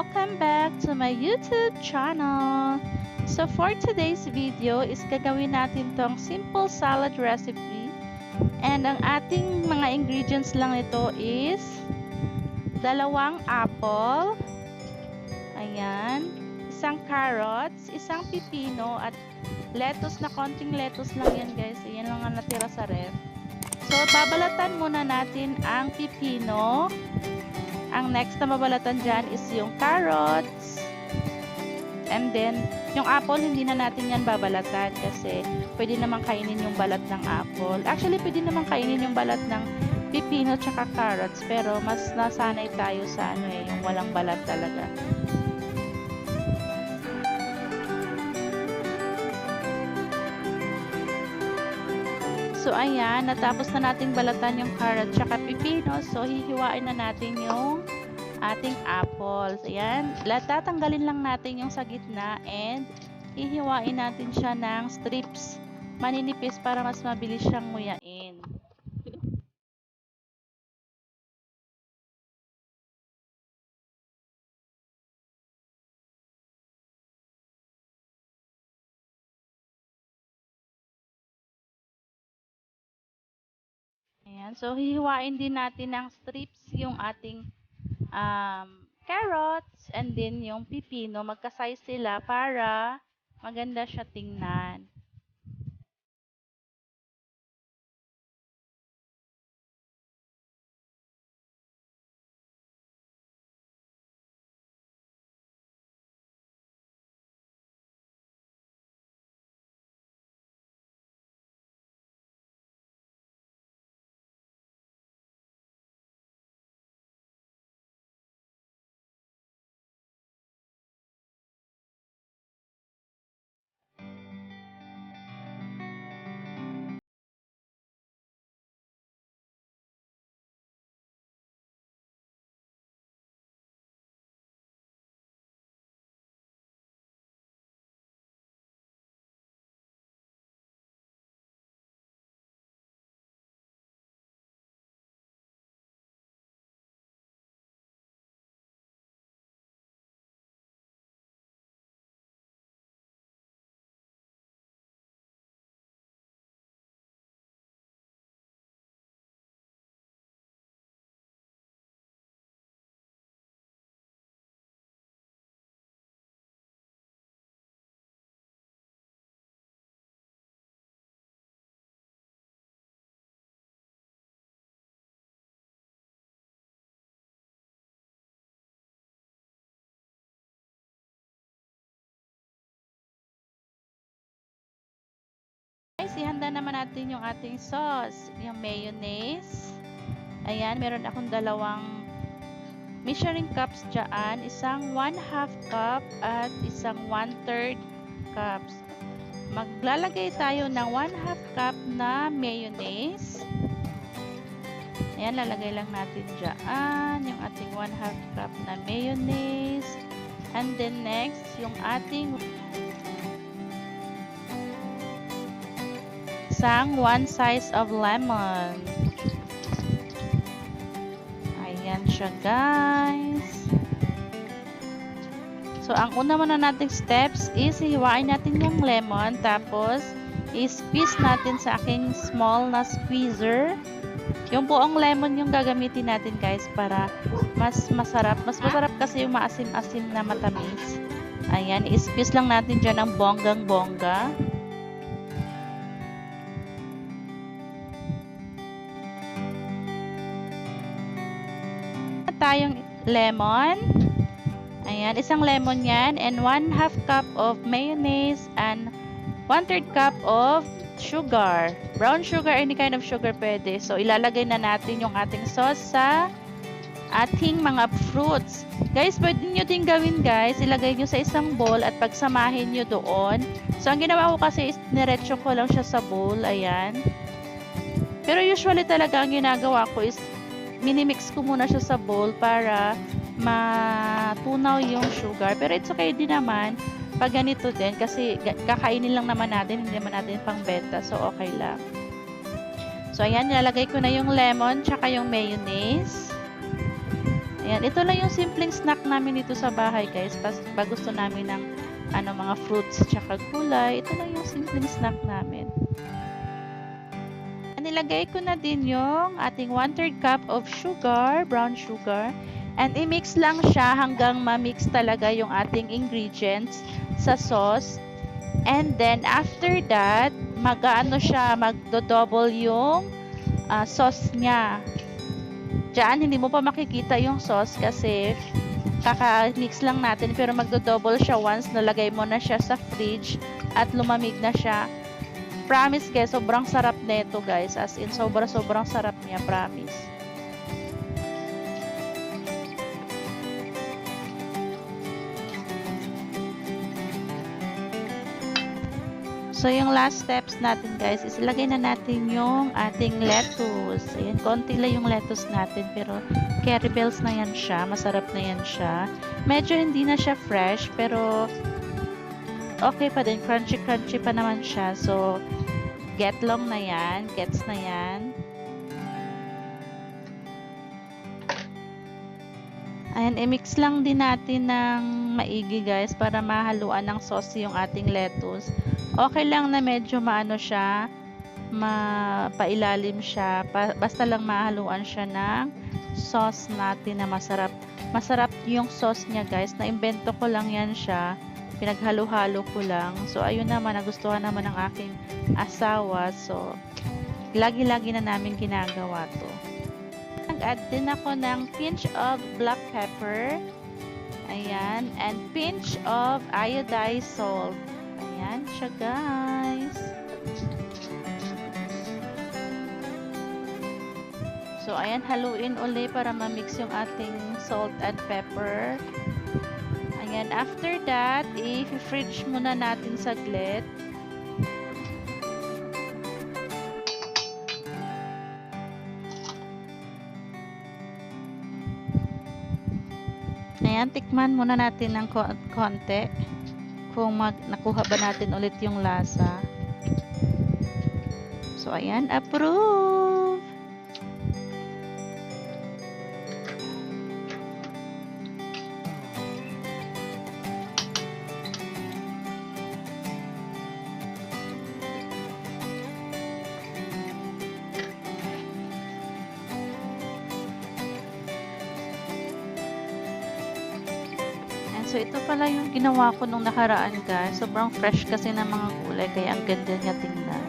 welcome back to my YouTube channel. So for today's video is gagawin natin tong simple salad recipe. And ang ating mga ingredients lang nito is dalawang apple, ayan, isang carrots, isang pipino at lettuce na konting lettuce lang yan guys. Ayan lang ang natira sa ref. So babalatan muna natin ang pipino. Ang next na mabalatan dyan is yung carrots. And then, yung apple, hindi na natin yan babalatan kasi pwede naman kainin yung balat ng apple. Actually, pwede naman kainin yung balat ng pipino tsaka carrots. Pero, mas nasanay tayo sa yung walang balat talaga. So, ayan, natapos na nating balatan yung carrot tsaka pipino. So, hihiwain na natin yung ating apples. Ayan, tatanggalin lang natin yung sa gitna and hihiwain natin siya ng strips. Maninipis para mas mabilis siyang nguyain. Ayan, so hihiwain din natin ng strips yung ating carrots and then yung pipino. Magka-size sila para maganda siya tingnan. Guys, ihanda naman natin yung ating sauce. Yung mayonnaise. Ayan, meron akong dalawang measuring cups dyan. Isang 1/2 cup at isang 1/3 cups. Maglalagay tayo ng 1/2 cup na mayonnaise. Ayan, lalagay lang natin dyan yung ating 1/2 cup na mayonnaise. And then next, yung ating isang 1 slice of lemon. Ayan siya guys. So, ang una muna nating steps is hiwain natin yung lemon. Tapos, i-squeeze natin sa aking small na squeezer. Yung buong lemon yung gagamitin natin guys para mas masarap. Mas masarap kasi yung maasim-asim na matamis. Ayan, i-squeeze lang natin dyan ng bonggang-bongga. Tayong lemon. Ayan, isang lemon yan and 1/2 cup of mayonnaise and 1/3 cup of sugar. Brown sugar, any kind of sugar pwede. So, ilalagay na natin yung ating sauce sa ating mga fruits. Guys, pwede nyo din gawin guys. Ilagay nyo sa isang bowl at pagsamahin nyo doon. So, ang ginawa ko kasi is niretso ko lang siya sa bowl. Ayan. Pero usually talaga ang ginagawa ko is minimix ko muna siya sa bowl para matunaw yung sugar. Pero it's okay din naman pag ganito din kasi kakainin lang naman natin, hindi naman natin pang benta. So, okay lang. So, ayan, nilalagay ko na yung lemon tsaka yung mayonnaise. Ayan, ito lang yung simpleng snack namin dito sa bahay, guys. Pag gusto namin ng mga fruits tsaka gulay, ito lang yung simpleng snack namin. Nilagay ko na din yung ating 1/3 cup of sugar, brown sugar. And i-mix lang siya hanggang ma-mix talaga yung ating ingredients sa sauce. And then, after that, magdo-double yung sauce niya. Diyan, hindi mo pa makikita yung sauce kasi kaka-mix lang natin. Pero magdo-double siya once nalagay mo na siya sa fridge at lumamig na siya. Promise guys, sobrang sarap nito guys. As in, sobrang sarap niya, promise. So, yung last steps natin guys, is ilagay na natin yung ating lettuce. Ayan, konti lang yung lettuce natin, pero curry bells na yan siya. Masarap na yan siya. Medyo hindi na siya fresh, pero okay pa din. Crunchy pa naman siya. So, gets na yan. Ayan, i-mix lang din natin ng maigi guys para mahaluan ng sauce yung ating lettuce. Okay lang na medyo siya, mapailalim siya, basta lang mahaluan siya ng sauce natin na masarap. Masarap yung sauce niya guys, na-invento ko lang yan siya, pinaghalo-halo ko lang. So ayun naman, nagustuhan naman ng aking asawa, so lagi-lagi na namin ginagawa to. Nag-add din ako ng pinch of black pepper, ayan, and pinch of iodized salt. Ayan siya guys. So ayan, haluin uli para ma-mix yung ating salt and pepper. Ayan, after that, i-fridge muna natin saglit. Ayan, tikman muna natin ng konti kung nakuha ba natin ulit yung lasa. So ayan, approve! So, ito pala yung ginawa ko nung nakaraan guys. Sobrang fresh kasi ng mga gulay. Kaya ang ganda niya tingnan.